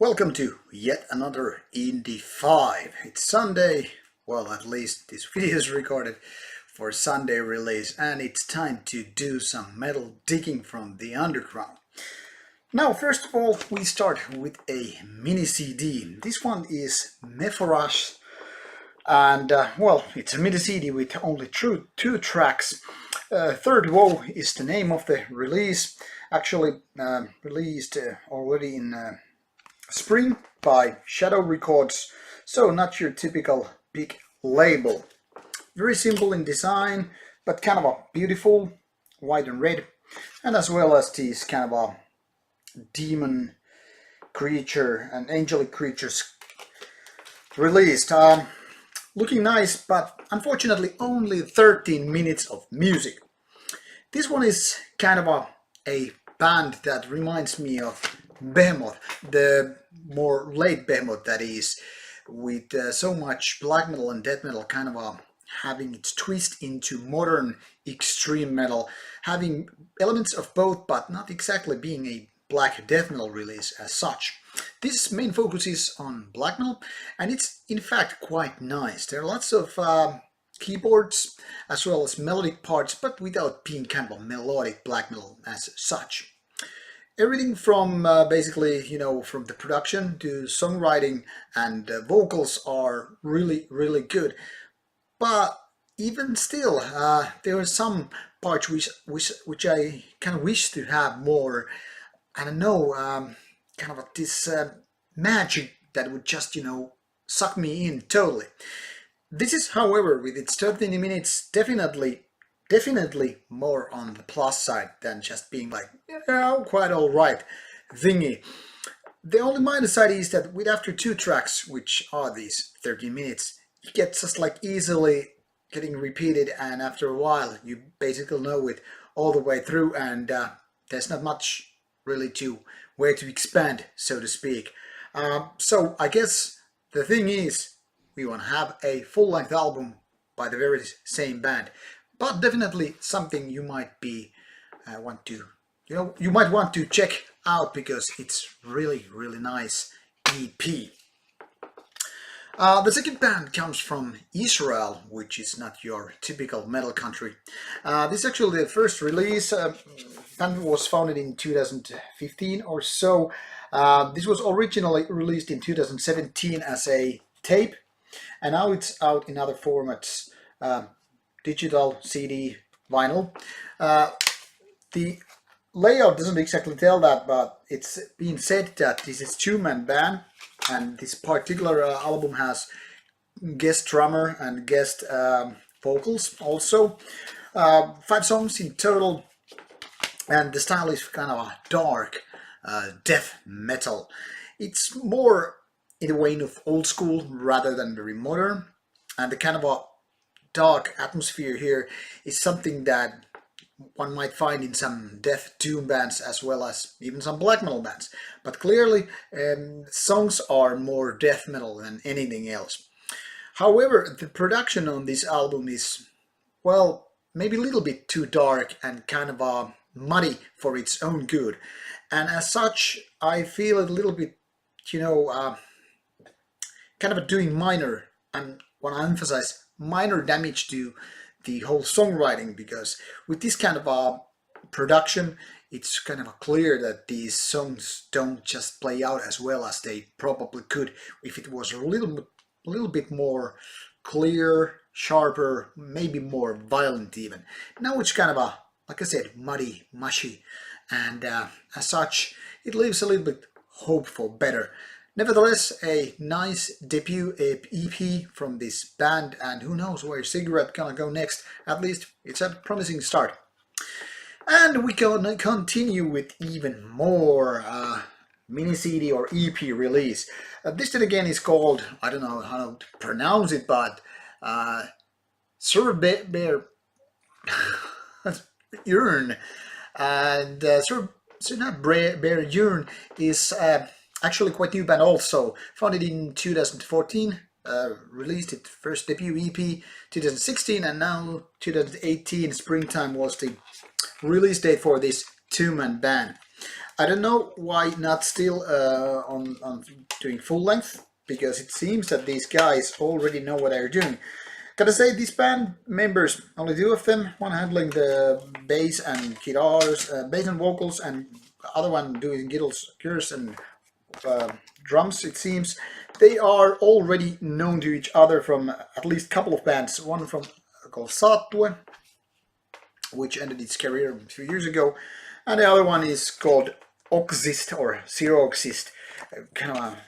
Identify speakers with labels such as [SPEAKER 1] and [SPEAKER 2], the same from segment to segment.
[SPEAKER 1] Welcome to yet another Indie 5. It's Sunday, well at least this video is recorded for Sunday release, and it's time to do some metal digging from the underground. Now first of all we start with a mini CD. This one is Mephorash, and well, it's a mini CD with only two tracks. Third Woe is the name of the release, actually released already in spring by Shadow Records, so not your typical big label. Very simple in design, but kind of a beautiful white and red, and as well as these kind of a demon creature and angelic creatures released. Looking nice, but unfortunately only 13 minutes of music. This one is kind of a band that reminds me of Behemoth, the more late Behemoth that is, with so much black metal and death metal kind of having its twist into modern extreme metal, having elements of both but not exactly being a black death metal release as such. This main focus is on black metal, and it's in fact quite nice. There are lots of keyboards as well as melodic parts, but without being kind of a melodic black metal as such. Everything from basically, from the production to songwriting and vocals are really good. But even still, there are some parts which I kind of wish to have more, I don't know, kind of this magic that would just, suck me in totally. This is, however, with its 13 minutes, definitely more on the plus side than just being like, yeah, quite alright thingy. The only minus side is that with after two tracks, which are these 13 minutes, it gets just like easily getting repeated, and after a while you basically know it all the way through, and there's not much really to where to expand, so to speak. So I guess the thing is, we want to have a full-length album by the very same band. But definitely something you might be you might want to check out, because it's really nice EP. The second band comes from Israel, which is not your typical metal country. This is actually the first release. The band was founded in 2015 or so. This was originally released in 2017 as a tape, and now it's out in other formats. Digital, CD, vinyl. The layout doesn't exactly tell that, but it's been said that this is two-man band, and this particular album has guest drummer and guest vocals also. 5 songs in total, and the style is kind of a dark death metal. It's more in the vein of old school rather than very modern, and the kind of a dark atmosphere here is something that one might find in some death doom bands as well as even some black metal bands. But clearly songs are more death metal than anything else. However, the production on this album is, well, maybe a little bit too dark and kind of muddy for its own good. And as such, I feel a little bit, kind of doing minor, and want to emphasize minor damage to the whole songwriting, because with this kind of production, it's kind of clear that these songs don't just play out as well as they probably could if it was a little bit more clear, sharper, maybe more violent even. Now it's kind of like I said, muddy, mushy, and as such it leaves a little bit hope for better. Nevertheless, a nice debut EP from this band, and who knows where Ziggurat gonna go next. At least it's a promising start. And we gonna continue with even more mini CD or EP release. This then again is called, I don't know how to pronounce it, but Cynabare Urne, and Cynabare Urne is actually quite new band also, founded in 2014, released its first debut EP 2016, and now 2018 springtime was the release date for this two-man band. I don't know why not still on doing full length, because it seems that these guys already know what they're doing. Gotta say, these band members, only two of them, one handling the bass and guitars, bass and vocals, and the other one doing guitars and uh, drums, it seems. They are already known to each other from at least a couple of bands. One from called Satue, which ended its career a few years ago, and the other one is called Oxist or Zero Oxist, kind of a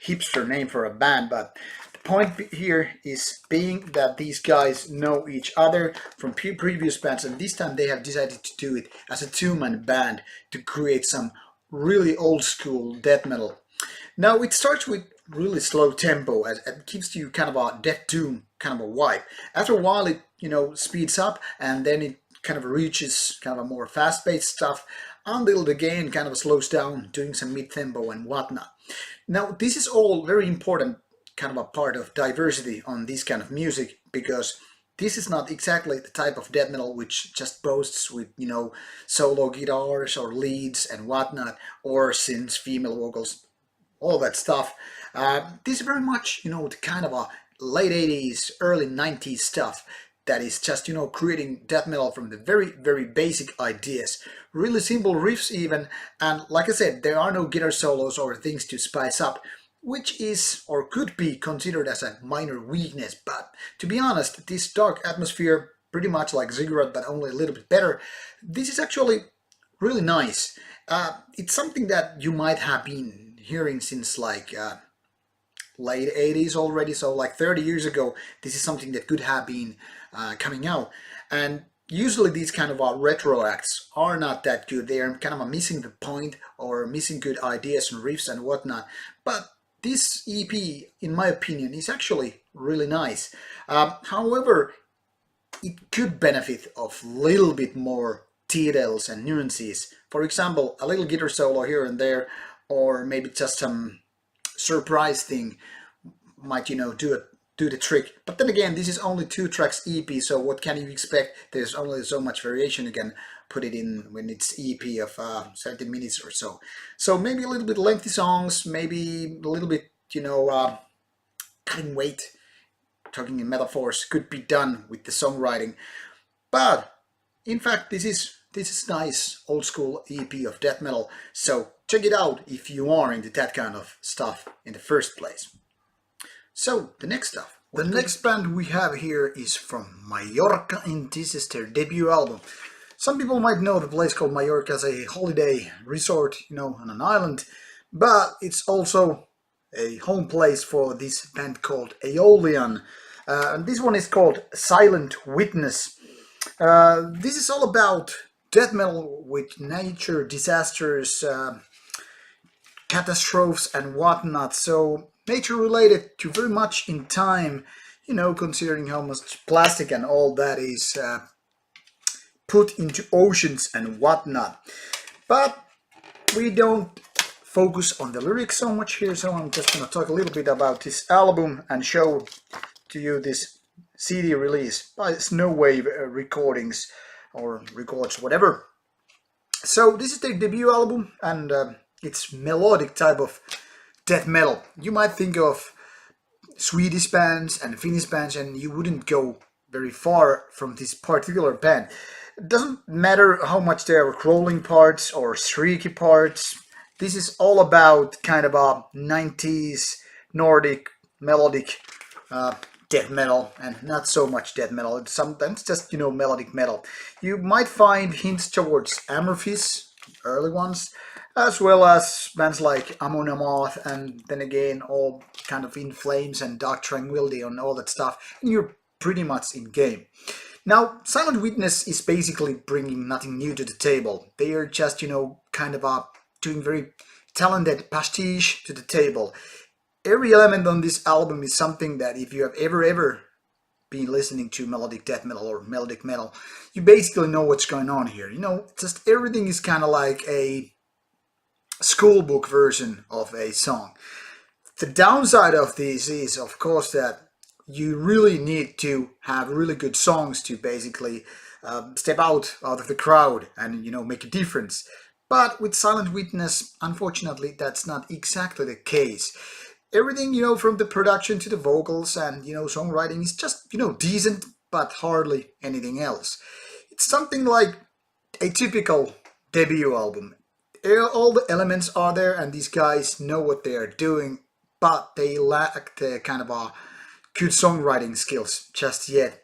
[SPEAKER 1] hipster name for a band, but the point here is being that these guys know each other from previous bands, and this time they have decided to do it as a two-man band to create some really old school death metal. Now it starts with really slow tempo as it gives you kind of a death doom kind of a vibe. After a while it speeds up, and then it kind of reaches kind of a more fast-paced stuff until the game kind of slows down, doing some mid-tempo and whatnot. Now this is all very important kind of a part of diversity on this kind of music, because this is not exactly the type of death metal which just boasts with solo guitars or leads and whatnot, or synths, female vocals, all that stuff. This is very much, the kind of a late 80s, early 90s stuff that is just, creating death metal from the very, very basic ideas. Really simple riffs even, and like I said, there are no guitar solos or things to spice up, which is, or could be, considered as a minor weakness, but to be honest, this dark atmosphere, pretty much like Ziggurat, but only a little bit better, this is actually really nice. It's something that you might have been hearing since like late 80s already, so like 30 years ago, this is something that could have been coming out. And usually these kind of retro acts are not that good. They are kind of missing the point or missing good ideas and riffs and whatnot. But this EP, in my opinion, is actually really nice. However, it could benefit of a little bit more details and nuances. For example, a little guitar solo here and there, or maybe just some surprise thing might do the trick. But then again, this is only 2 tracks EP, so what can you expect? There's only so much variation you can put it in when it's EP of 70 minutes or so. So maybe a little bit lengthy songs, maybe a little bit cutting weight, talking in metaphors, could be done with the songwriting. But in fact, this is nice old school EP of death metal, so check it out if you are into that kind of stuff in the first place. So the next stuff. The next band we have here is from Mallorca, and this is their debut album. Some people might know the place called Mallorca as a holiday resort, on an island, but it's also a home place for this band called Aeolian. And this one is called Silent Witness. This is all about death metal with nature disasters, catastrophes and whatnot, so nature related to very much in time, considering how much plastic and all that is put into oceans and whatnot. But we don't focus on the lyrics so much here, so I'm just going to talk a little bit about this album and show to you this CD release by Snowwave Recordings, or Records, whatever. So this is their debut album, and it's melodic type of death metal. You might think of Swedish bands and Finnish bands, and you wouldn't go very far from this particular band. It doesn't matter how much there are crawling parts or streaky parts. This is all about kind of a 90s Nordic melodic death metal, and not so much death metal. It's sometimes just melodic metal. You might find hints towards Amorphis, early ones, as well as bands like Amon Amarth, and then again all kind of In Flames and Dark Tranquility and all that stuff, and you're pretty much in game. Now, Silent Witness is basically bringing nothing new to the table. They are just, kind of doing very talented pastiche to the table. Every element on this album is something that if you have ever been listening to melodic death metal or melodic metal, you basically know what's going on here. Just everything is kind of like a schoolbook version of a song. The downside of this is, of course, that you really need to have really good songs to basically step out of the crowd and make a difference. But with Silent Witness, unfortunately, that's not exactly the case. Everything, from the production to the vocals and, songwriting is just, decent, but hardly anything else. It's something like a typical debut album. All the elements are there and these guys know what they are doing, but they lack the kind of a good songwriting skills just yet.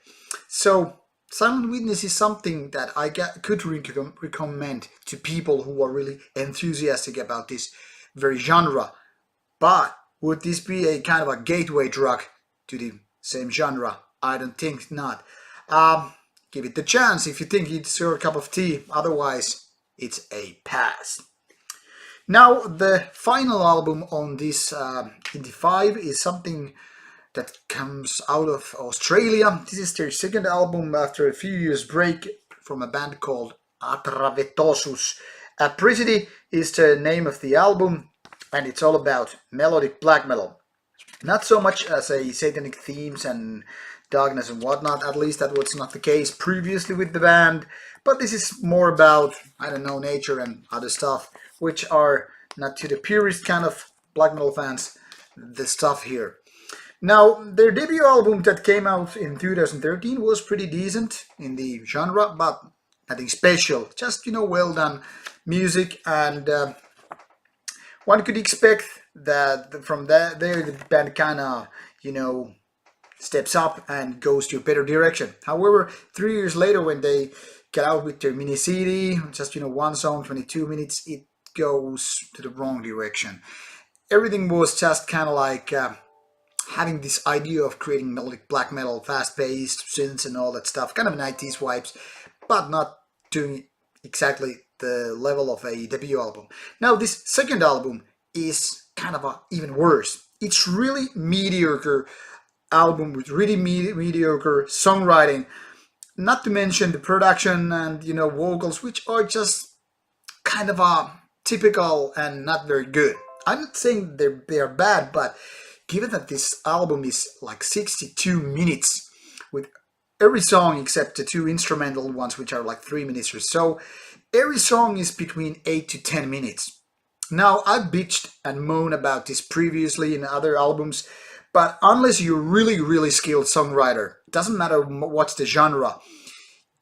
[SPEAKER 1] So Silent Witness is something that I could recommend to people who are really enthusiastic about this very genre. But would this be a kind of a gateway drug to the same genre? I don't think not. Give it the chance if you think it's your cup of tea. Otherwise, it's a pass. Now, the final album on this Indie 5 is something that comes out of Australia. This is their second album after a few years break from a band called Atra Vetosus. Apricity is the name of the album, and it's all about melodic black metal. Not so much as a satanic themes and darkness and whatnot, at least that was not the case previously with the band, but this is more about, I don't know, nature and other stuff, which are not to the purest kind of black metal fans, the stuff here. Now, their debut album that came out in 2013 was pretty decent in the genre, but nothing special, just, well done music, and one could expect that from there the band kind of, steps up and goes to a better direction. However, 3 years later when they get out with their mini CD, just, one song, 22 minutes, it goes to the wrong direction. Everything was just kind of like having this idea of creating melodic black metal, fast-paced synths and all that stuff, kind of 90s vibes, but not doing exactly the level of a debut album. Now, this second album is kind of even worse. It's really mediocre album with really mediocre songwriting, not to mention the production and, vocals, which are just kind of typical and not very good. I'm not saying they are bad, but given that this album is like 62 minutes with every song except the two instrumental ones, which are like 3 minutes or so, every song is between 8 to 10 minutes. Now, I've bitched and moaned about this previously in other albums, but unless you're really skilled songwriter, doesn't matter what's the genre,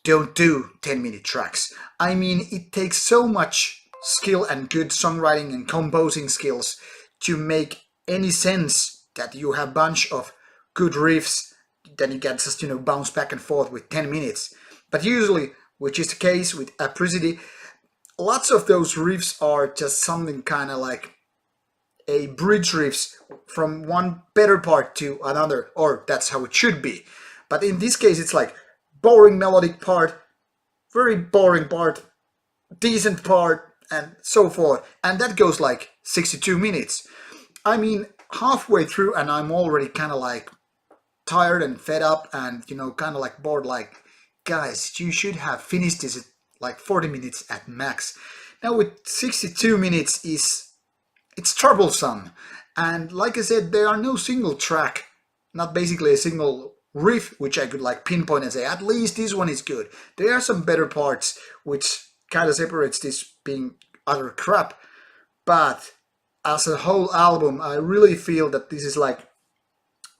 [SPEAKER 1] don't do 10-minute tracks. I mean, it takes so much skill and good songwriting and composing skills to make any sense that you have a bunch of good riffs, then you can just, bounce back and forth with 10 minutes. But usually, which is the case with Apricity, lots of those riffs are just something kind of like a bridge riffs from one better part to another, or that's how it should be. But in this case, it's like boring melodic part, very boring part, decent part, and so forth. And that goes like 62 minutes. I mean, halfway through and I'm already kind of like tired and fed up and, kind of like bored, like, guys, you should have finished this at like 40 minutes at max. Now with 62 minutes it's troublesome. And like I said, there are no single track, not basically a single riff, which I could like pinpoint and say, at least this one is good. There are some better parts, which kind of separates this being utter crap. But as a whole album, I really feel that this is like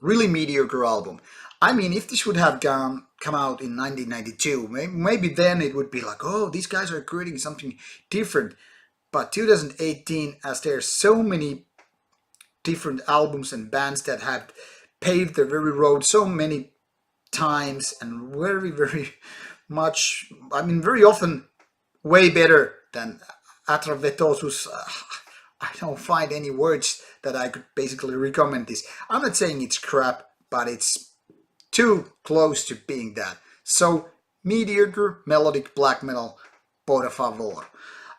[SPEAKER 1] really mediocre album. I mean, if this would have come out in 1992, maybe then it would be like, oh, these guys are creating something different. But 2018, as there's so many different albums and bands that have paved the very road so many times and very much, I mean, very often way better than Atra Vetosus. I don't find any words that I could basically recommend this. I'm not saying it's crap, but it's too close to being that. So, mediocre melodic black metal, por favor.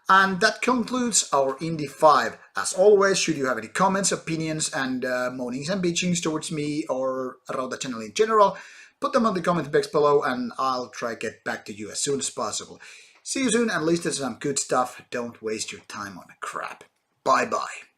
[SPEAKER 1] And that concludes our Indie 5. As always, should you have any comments, opinions, and moanings and bitchings towards me or around the channel in general, put them on the comment box below and I'll try to get back to you as soon as possible. See you soon and listen to some good stuff. Don't waste your time on crap. Bye bye.